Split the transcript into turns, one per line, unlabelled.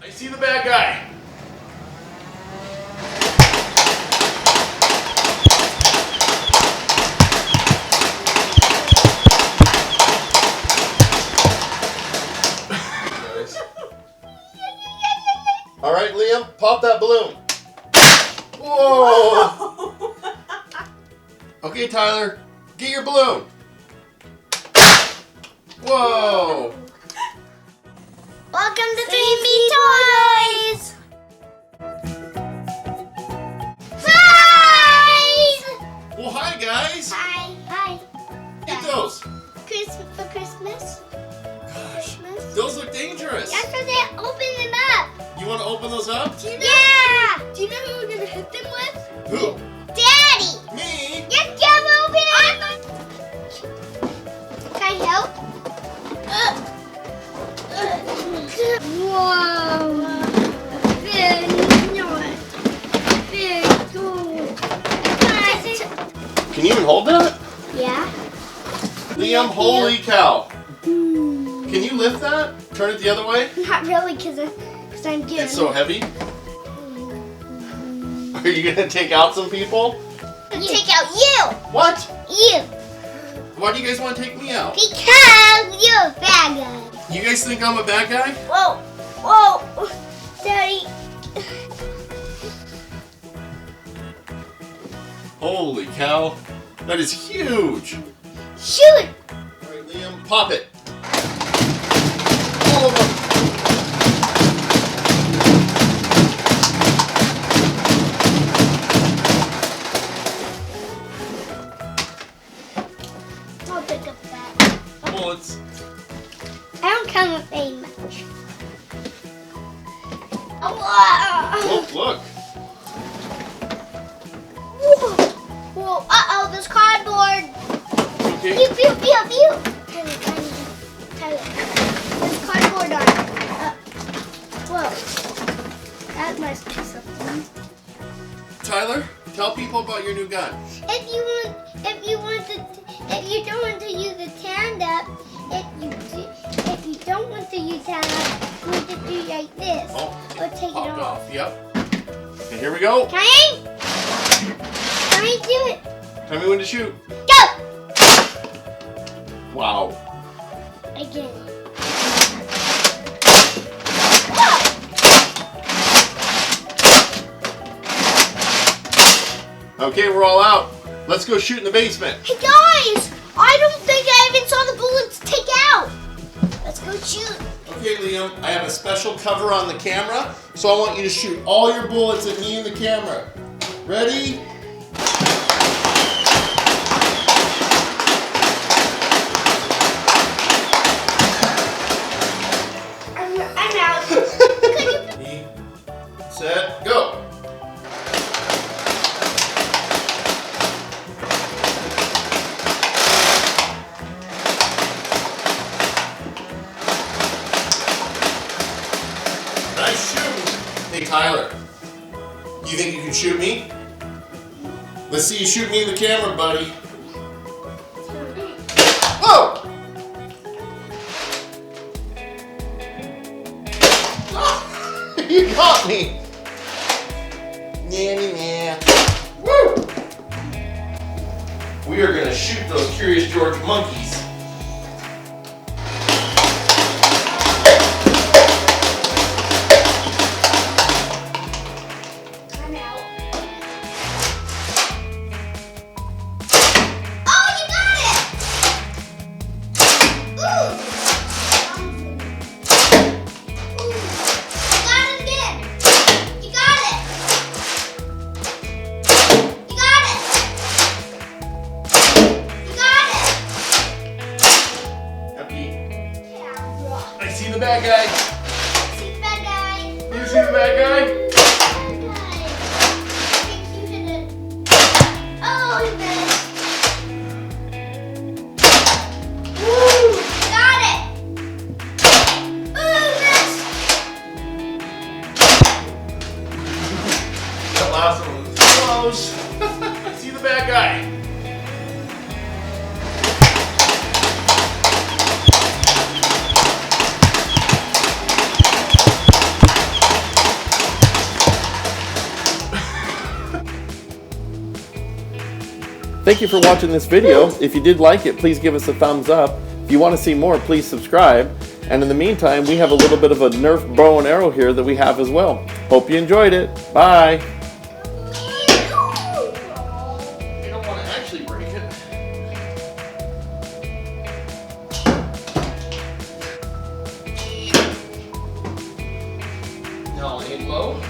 I see the bad guy. All right, Liam, pop that balloon. Whoa! Okay, Tyler, get your balloon. Whoa!
Welcome to 3B Toys! Hi!
Well, hi, guys.
Hi. Hi.
Get those.
For Christmas?
Gosh,
Christmas?
those look dangerous.
That's what they open them up.
You want to open those up?
Yeah! Do you know who we're going to hit them with?
Who?
Daddy!
Me?
Yes, come open! Can I help? Whoa! Very cool.
Can you even hold that?
Yeah.
Liam, holy cow. Can you lift that? Turn it the other way?
Not really, because I'm getting.
It's so heavy. Are you going to take out some people?
Take out you!
What?
You!
Why do you guys want to take me out?
Because you're a bad guy.
You guys think I'm a bad guy?
Whoa! Whoa! Daddy!
Holy cow. That is huge.
Shoot!
All right, Liam, pop it. All of them.
I'll pick up that.
Bullets.
I don't come with very much.
Oh, look.
Whoa! Whoa! Uh-oh, there's cardboard!
Okay.
Pew, pew, pew, pew! Tyler. There's cardboard on it. Whoa. That must be something.
Tyler, tell people about your new gun.
If you don't want to use the stand up, if you don't want to use stand up, you have to do like this.
Oh,
Or take it
popped
off.
off. Yep. Okay, here we go.
Can I do it?
Tell me when to shoot.
Go!
Wow.
Again.
Okay, we're all out. Let's go shoot in the basement.
Hey guys! I don't think I even saw the bullets take out. Let's go shoot.
Okay, Liam, I have a special cover on the camera, so I want you to shoot all your bullets at me in the camera. Ready?
I'm out.
Ready, set, go. Nice shooting. Hey, Tyler, you think you can shoot me? Let's see you shoot me in the camera, buddy. Whoa! You got me! Nah. Woo! We are gonna shoot those Curious George monkeys.
I'm out. Oh, you got it! Ooh! You got it! You got it! You got it!
Happy.
Yeah.
I see the bad guy.
See the bad guy.
You see the bad guy?
Bad guy. I think you hit it. Oh, you hit it. Woo! Got it! Ooh, missed!
That last one was close. I see the bad guy.
Thank you for watching this video. If you did like it, please give us a thumbs up. If you want to see more, please subscribe. And in the meantime, we have a little bit of a Nerf bow and arrow here that we have as well. Hope you enjoyed it. Bye.
You don't want to actually break it. No, aim low.